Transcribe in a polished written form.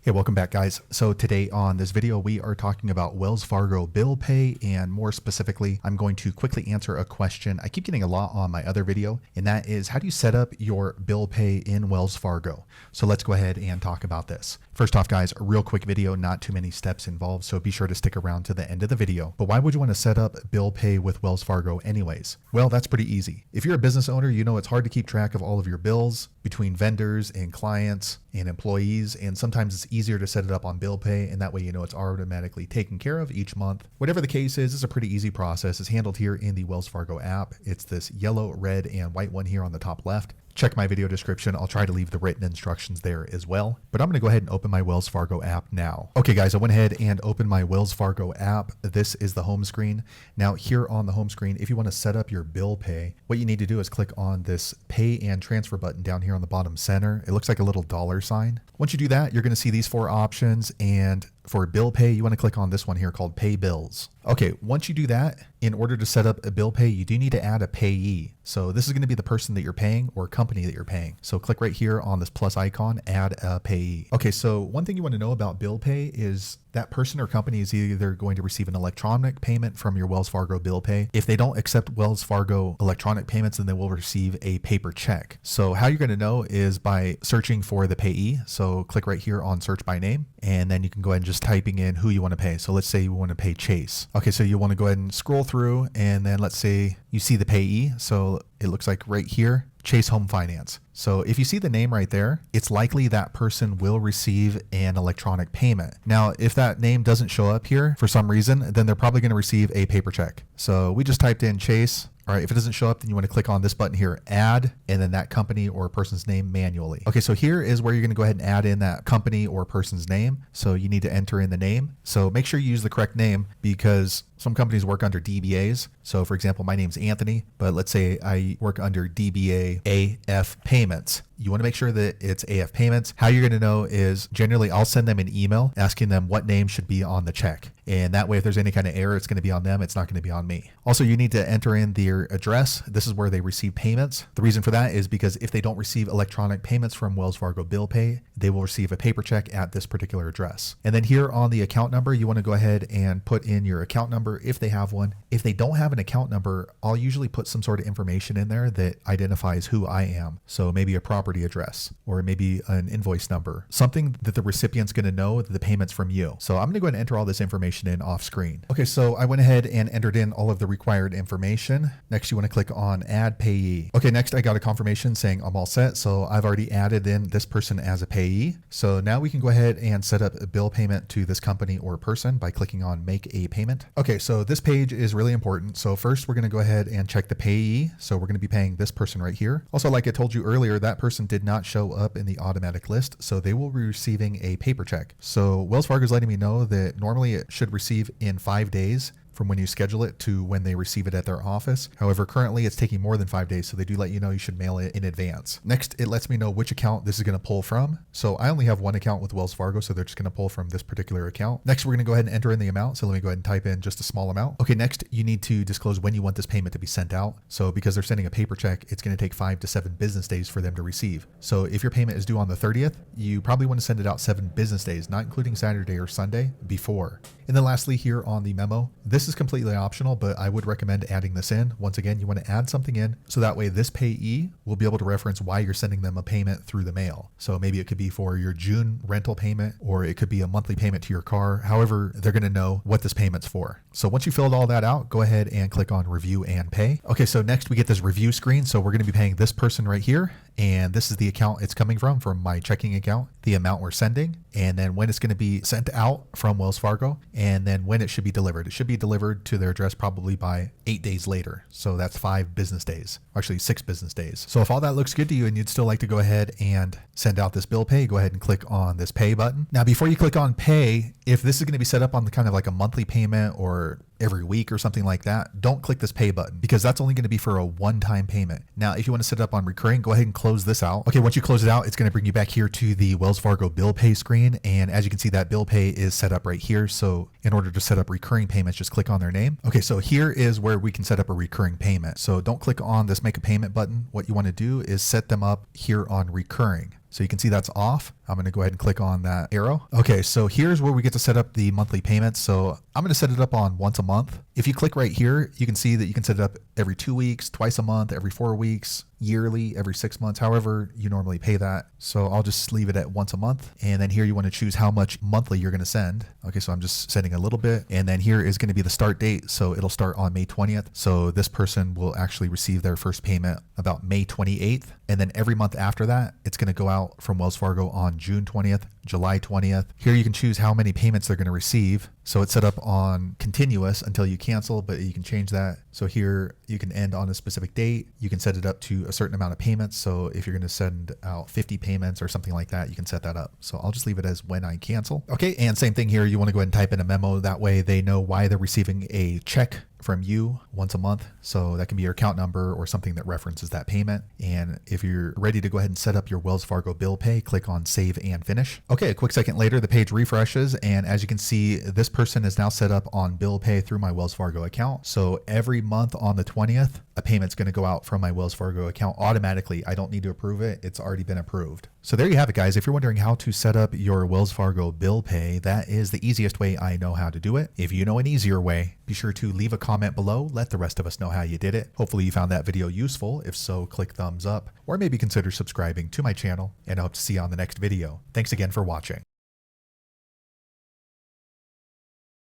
Hey, welcome back, guys. So today on this video, we are talking about Wells Fargo bill pay, and more specifically, I'm going to quickly answer a question I keep getting a lot on my other video, and that is, how do you set up your bill pay in Wells Fargo? So let's go ahead and talk about this. First off, guys, a real quick video, not too many steps involved, so be sure to stick around to the end of the video. But why would you want to set up bill pay with Wells Fargo anyways? Well, that's pretty easy. If you're a business owner, you know it's hard to keep track of all of your bills between vendors and clients and employees, and sometimes it's easier to set it up on bill pay, and that way you know it's automatically taken care of each month. Whatever the case is, it's a pretty easy process. It's handled here in the Wells Fargo app. It's this yellow, red, and white one here on the top left. Check my video description. I'll try to leave the written instructions there as well. But I'm going to go ahead and open my Wells Fargo app now. Okay, guys, I went ahead and opened my Wells Fargo app. This is the home screen. Now, here on the home screen, if you want to set up your bill pay, what you need to do is click on this pay and transfer button down here on the bottom center. It looks like a little dollar sign. Once you do that, you're going to see these four options, and for bill pay, you want to click on this one here called Pay Bills. Okay, once you do that, in order to set up a bill pay, you do need to add a payee. So this is going to be the person that you're paying or company that you're paying. So click right here on this plus icon, add a payee. Okay, so one thing you want to know about bill pay is that person or company is either going to receive an electronic payment from your Wells Fargo bill pay. If they don't accept Wells Fargo electronic payments, then they will receive a paper check. So how you're going to know is by searching for the payee. So click right here on search by name, and then you can go ahead and just typing in who you want to pay. So let's say you want to pay Chase. Okay, so you want to go ahead and scroll through, and then let's say you see the payee. So it looks like right here, Chase Home Finance. So if you see the name right there, it's likely that person will receive an electronic payment. Now, if that name doesn't show up here for some reason, then they're probably going to receive a paper check. So we just typed in Chase. All right, if it doesn't show up, then you want to click on this button here, add, and then that company or person's name manually. Okay, so here is where you're going to go ahead and add in that company or person's name. So you need to enter in the name. So make sure you use the correct name, because some companies work under DBAs. So for example, my name's Anthony, but let's say I work under DBA AF Payments. You want to make sure that it's AF Payments. How you're going to know is generally I'll send them an email asking them what name should be on the check. And that way, if there's any kind of error, it's going to be on them. It's not going to be on me. Also, you need to enter in their address. This is where they receive payments. The reason for that is because if they don't receive electronic payments from Wells Fargo bill pay, they will receive a paper check at this particular address. And then here on the account number, you want to go ahead and put in your account number if they have one. If they don't have an account number, I'll usually put some sort of information in there that identifies who I am. So maybe a property address, or maybe an invoice number, something that the recipient's going to know that the payment's from you. So I'm going to go ahead and enter all this information in off screen. Okay, so I went ahead and entered in all of the required information. Next, you want to click on add payee. Okay, next I got a confirmation saying I'm all set. So I've already added in this person as a payee. So now we can go ahead and set up a bill payment to this company or person by clicking on make a payment. Okay, so this page is really important. So first we're going to go ahead and check the payee. So we're going to be paying this person right here. Also, like I told you earlier, that person did not show up in the automatic list, so they will be receiving a paper check. So Wells Fargo is letting me know that normally it should receive in 5 days from when you schedule it to when they receive it at their office. However, currently it's taking more than 5 days, so they do let you know you should mail it in advance. Next, it lets me know which account this is going to pull from. So I only have one account with Wells Fargo, so they're just going to pull from this particular account. Next, we're going to go ahead and enter in the amount. So let me go ahead and type in just a small amount. Okay, next, you need to disclose when you want this payment to be sent out. So because they're sending a paper check, it's going to take 5 to 7 business days for them to receive. So if your payment is due on the 30th, you probably want to send it out 7 business days, not including Saturday or Sunday, before. And then lastly, here on the memo, this is completely optional, but I would recommend adding this in. Once again, you want to add something in so that way this payee will be able to reference why you're sending them a payment through the mail. So maybe it could be for your June rental payment, or it could be a monthly payment to your car. However, they're going to know what this payment's for. So once you filled all that out, go ahead and click on review and pay. Okay, so next we get this review screen. So we're going to be paying this person right here. And this is the account it's coming from my checking account, the amount we're sending, and then when it's going to be sent out from Wells Fargo, and then when it should be delivered. It should be delivered to their address probably by 8 days later. So that's 5 business days, actually 6 business days. So if all that looks good to you and you'd still like to go ahead and send out this bill pay, go ahead and click on this pay button. Now, before you click on pay, if this is going to be set up on the kind of like a monthly payment or every week or something like that, don't click this pay button, because that's only going to be for a one-time payment. Now, if you want to set it up on recurring, go ahead and close this out. Okay, once you close it out, it's going to bring you back here to the Wells Fargo bill pay screen. And as you can see, that bill pay is set up right here. So in order to set up recurring payments, just click on their name. Okay, so here is where we can set up a recurring payment. So don't click on this make a payment button. What you want to do is set them up here on recurring. So you can see that's off. I'm going to go ahead and click on that arrow. Okay, so here's where we get to set up the monthly payments. So I'm going to set it up on once a month. If you click right here, you can see that you can set it up every 2 weeks, twice a month, every 4 weeks, yearly, every 6 months, however you normally pay that. So I'll just leave it at once a month. And then here you want to choose how much monthly you're going to send. Okay, so I'm just setting a little bit. And then here is going to be the start date. So it'll start on May 20th. So this person will actually receive their first payment about May 28th. And then every month after that, it's going to go out from Wells Fargo on June 20th, July 20th. Here you can choose how many payments they're going to receive. So it's set up on continuous until you cancel, but you can change that. So here you can end on a specific date. You can set it up to a certain amount of payments. So if you're going to send out 50 payments or something like that, you can set that up. So I'll just leave it as when I cancel. Okay, and same thing here. You want to go ahead and type in a memo. That way they know why they're receiving a check from you once a month. So that can be your account number or something that references that payment. And if you're ready to go ahead and set up your Wells Fargo bill pay, click on save and finish. Okay, a quick second later, the page refreshes. And as you can see, this person is now set up on bill pay through my Wells Fargo account. So every month on the 20th, a payment's going to go out from my Wells Fargo account automatically. I don't need to approve it. It's already been approved. So there you have it, guys. If you're wondering how to set up your Wells Fargo bill pay, that is the easiest way I know how to do it. If you know an easier way, be sure to leave a comment below. Let the rest of us know how you did it. Hopefully you found that video useful. If so, click thumbs up or maybe consider subscribing to my channel, and I hope to see you on the next video. Thanks again for watching.